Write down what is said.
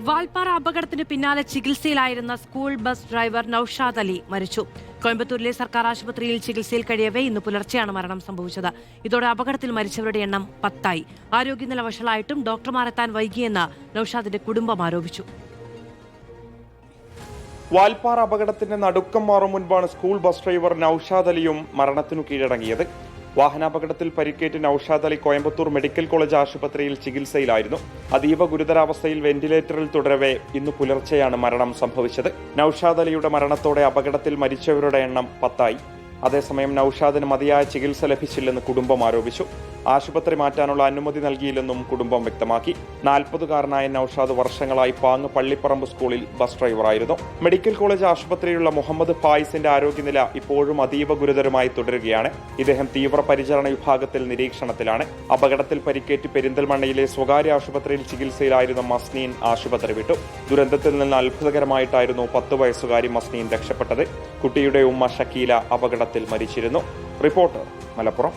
വാൽപ്പാറ അപകടത്തിന് പിന്നാലെ ചികിത്സയിലായിരുന്ന school bus driver Naushad Ali മരിച്ചു. കോയമ്പത്തൂരിലെ സർക്കാർ ആശുപത്രിയിൽ ചികിത്സയിൽ കഴിയവേ ഇന്ന് പുലർച്ചെയാണ് മരണം സംഭവിച്ചത്. ഇതോടെ അപകടത്തിൽ മരിച്ചവരുടെ എണ്ണം 10 ആരോഗ്യനില വഷളായിട്ടും ഡോക്ടർമാർ എത്താൻ വൈകിയെന്ന് നൌഷാദിന്റെ കുടുംബം ആരോപിച്ചു. വാൽപ്പാറ അപകടത്തിന്റെ നടുക്കം മാറും മുൻപാണ് സ്കൂൾ ബസ് ഡ്രൈവർ നൌഷാദ് അലിയും മരണത്തിനു കീഴടങ്ങിയത്. വാഹനാപകടത്തിൽ പരിക്കേറ്റ് നൌഷാദ് അലി കോയമ്പത്തൂർ മെഡിക്കൽ കോളേജ് ആശുപത്രിയിൽ ചികിത്സയിലായിരുന്നു. അതീവ ഗുരുതരാവസ്ഥയിൽ വെന്റിലേറ്ററിൽ തുടരവേ ഇന്ന് പുലർച്ചെയാണ് മരണം സംഭവിച്ചത്. നൌഷാദ് അലിയുടെ മരണത്തോടെ അപകടത്തിൽ മരിച്ചവരുടെ എണ്ണം 10. അതേസമയം നൌഷാദിന് മതിയായ ചികിത്സ ലഭിച്ചില്ലെന്ന് കുടുംബം ആരോപിച്ചു. ആശുപത്രി മാറ്റാനുള്ള അനുമതി നൽകിയില്ലെന്നും കുടുംബം വ്യക്തമാക്കി. 40-കാരനായ നൌഷാദ് വർഷങ്ങളായി പാങ്ങ് പള്ളിപ്പറമ്പ് സ്കൂളിൽ ബസ് ഡ്രൈവറായിരുന്നു. മെഡിക്കൽ കോളേജ് ആശുപത്രിയിലുള്ള മുഹമ്മദ് ഫായിസിന്റെ ആരോഗ്യനില ഇപ്പോഴും അതീവ ഗുരുതരമായി തുടരുകയാണ്. ഇദ്ദേഹം തീവ്രപരിചരണ വിഭാഗത്തിൽ നിരീക്ഷണത്തിലാണ്. അപകടത്തിൽ പരിക്കേറ്റ് പെരിന്തൽമണ്ണയിലെ സ്വകാര്യ ആശുപത്രിയിൽ ചികിത്സയിലായിരുന്ന മസ്നീൻ ആശുപത്രി വിട്ടു. ദുരന്തത്തിൽ നിന്ന് അത്ഭുതകരമായിട്ടായിരുന്നു 10 വയസ്സുകാരി മസ്നീൻ രക്ഷപ്പെട്ടത്. കുട്ടിയുടെ ഉമ്മ ഷക്കീല അപകടത്തിൽ മരിച്ചിരുന്നു. റിപ്പോർട്ടർ, മലപ്പുറം.